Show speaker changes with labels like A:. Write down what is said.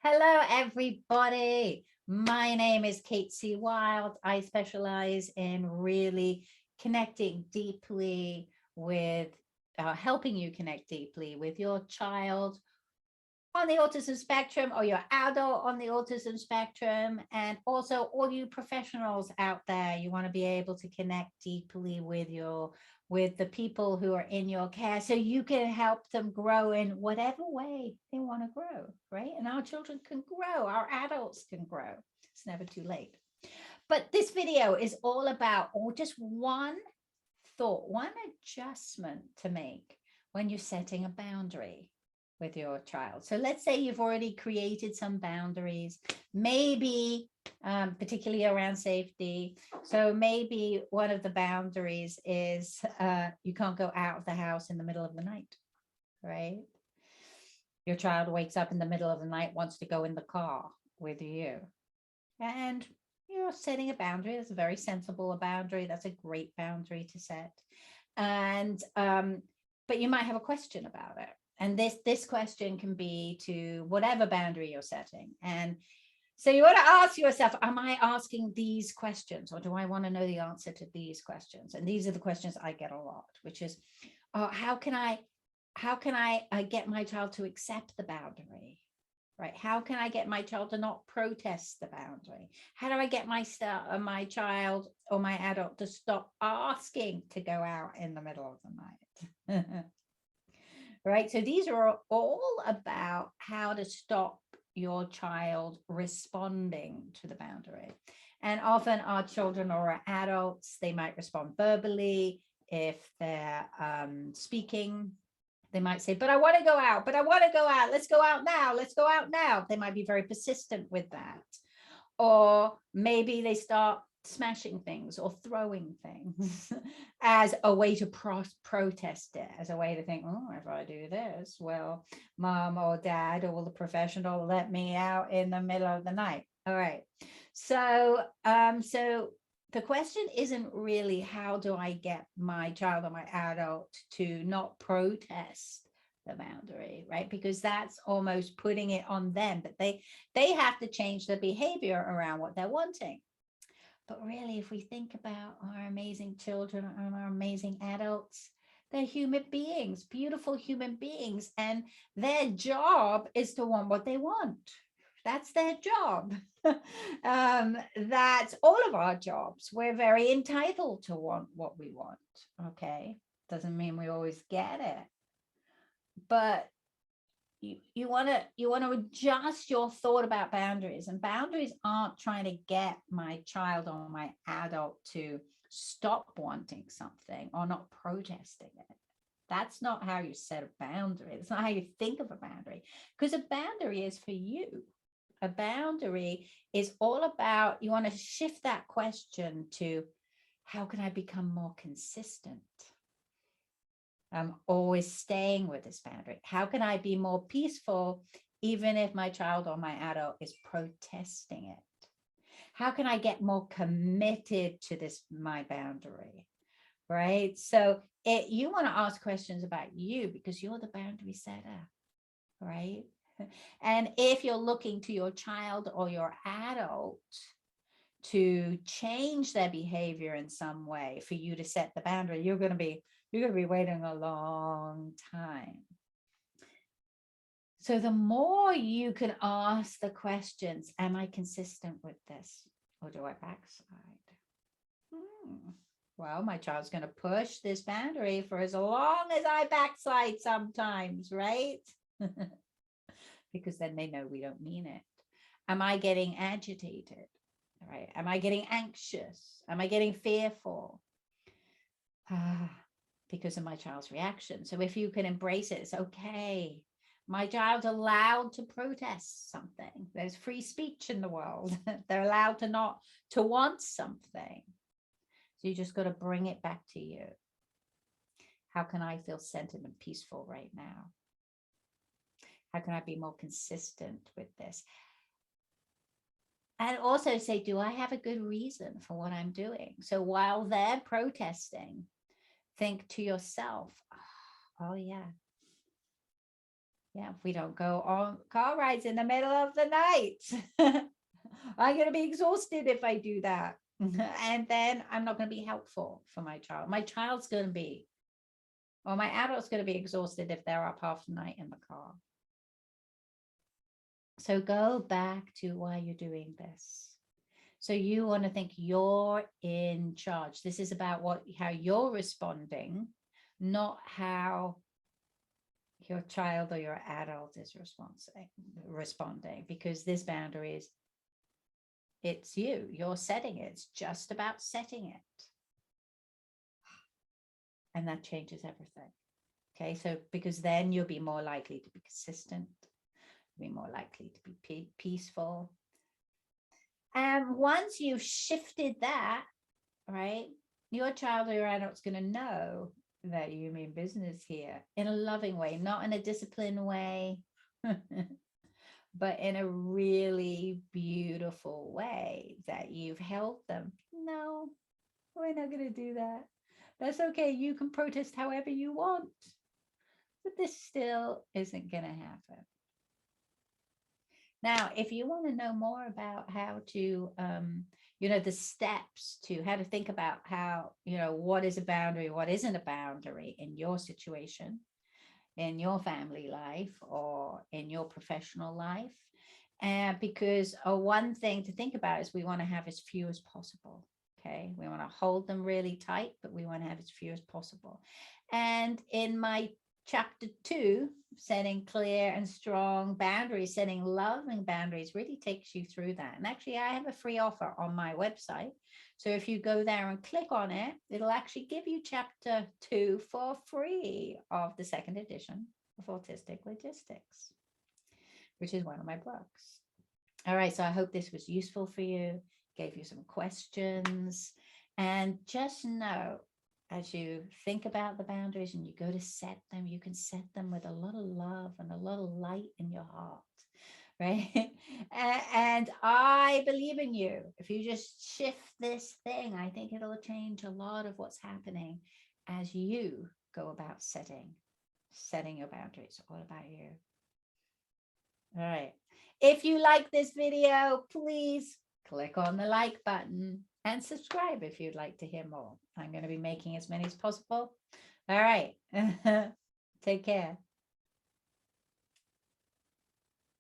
A: Hello, everybody. My name is Kate C. Wilde. I specialize in really connecting deeply with, helping you connect deeply with your child on the autism spectrum or your adult on the autism spectrum. And also all you professionals out there, you want to be able to connect deeply with the people who are in your care so you can help them grow in whatever way they want to grow, right? And our children can grow, our adults can grow. It's never too late. But this video is all about, or just one thought, one adjustment to make when you're setting a boundary with your child. So let's say you've already created some boundaries, maybe particularly around safety. So maybe one of the boundaries is you can't go out of the house in the middle of the night, right? Your child wakes up in the middle of the night, wants to go in the car with you. And you're setting a boundary. That's a very sensible boundary. That's a great boundary to set. And but you might have a question about it. And this question can be to whatever boundary you're setting. And so you want to ask yourself, am I asking these questions, or do I want to know the answer to these questions? And these are the questions I get a lot, which is, how can I get my child to accept the boundary? Right? How can I get my child to not protest the boundary? How do I get my child or my adult to stop asking to go out in the middle of the night? Right? So these are all about how to stop your child responding to the boundary. And often our children or our adults, they might respond verbally. If they're speaking, they might say, but I want to go out, but I want to go out. Let's go out now. Let's go out now. They might be very persistent with that. Or maybe they start smashing things or throwing things as a way to protest it, as a way to think, oh, if I do this, well, mom or dad or the professional let me out in the middle of the night. All right. So the question isn't really how do I get my child or my adult to not protest the boundary, right? Because that's almost putting it on them, but they have to change their behavior around what they're wanting. But really, if we think about our amazing children and our amazing adults, they're human beings, beautiful human beings, and their job is to want what they want. That's their job. That's all of our jobs. We're very entitled to want what we want. Okay. Doesn't mean we always get it. But you want to adjust your thought about boundaries, and boundaries aren't trying to get my child or my adult to stop wanting something or not protesting it. That's not how you set a boundary. It's not how you think of a boundary, because a boundary is for you. A boundary is all about, you want to shift that question to, how can I become more consistent? I'm always staying with this boundary. How can I be more peaceful, even if my child or my adult is protesting it? How can I get more committed to my boundary? Right? So you want to ask questions about you, because you're the boundary setter, right? And if you're looking to your child or your adult to change their behavior in some way for you to set the boundary, you're going to be waiting a long time. So the more you can ask the questions, am I consistent with this, or do I backslide? Well, my child's going to push this boundary for as long as I backslide sometimes, right? Because then they know we don't mean it. Am I getting agitated? Right? Am I getting anxious? Am I getting fearful? Because of my child's reaction. So if you can embrace it, it's okay. My child's allowed to protest something. There's free speech in the world. They're allowed to want something. So you just got to bring it back to you. How can I feel centered and peaceful right now? How can I be more consistent with this? And also say, do I have a good reason for what I'm doing? So while they're protesting, think to yourself, oh yeah, Yeah, we don't go on car rides in the middle of the night. I'm going to be exhausted if I do that. And then I'm not going to be helpful for my child. My child's going to be, or my adult's going to be exhausted if they're up half the night in the car. So go back to why you're doing this. So you want to think you're in charge. This is about how you're responding, not how your child or your adult is responding, because this boundary is, it's you're setting it. It's just about setting it. And that changes everything. Okay, so because then you'll be more likely to be consistent, be more likely to be peaceful. And once you've shifted that, right, your child or your adult's going to know that you mean business here in a loving way, not in a disciplined way, but in a really beautiful way, that you've helped them. No, we're not going to do that. That's okay. You can protest however you want, but this still isn't going to happen. Now, if you want to know more about how to, the steps to how to think about how, what is a boundary, what isn't a boundary in your situation, in your family life, or in your professional life. Because one thing to think about is we want to have as few as possible. Okay, we want to hold them really tight, but we want to have as few as possible. And in my chapter 2, setting clear and strong boundaries, setting loving boundaries, really takes you through that. And actually, I have a free offer on my website. So if you go there and click on it, it'll actually give you chapter 2 for free of the 2nd edition of Autistic Logistics, which is one of my books. All right, so I hope this was useful for you, gave you some questions, and just know, as you think about the boundaries and you go to set them, you can set them with a lot of love and a lot of light in your heart, right? And I believe in you. If you just shift this thing, I think it'll change a lot of what's happening as you go about setting your boundaries. All about you. All right. If you like this video, please click on the like button and subscribe if you'd like to hear more. I'm going to be making as many as possible. All right. Take care.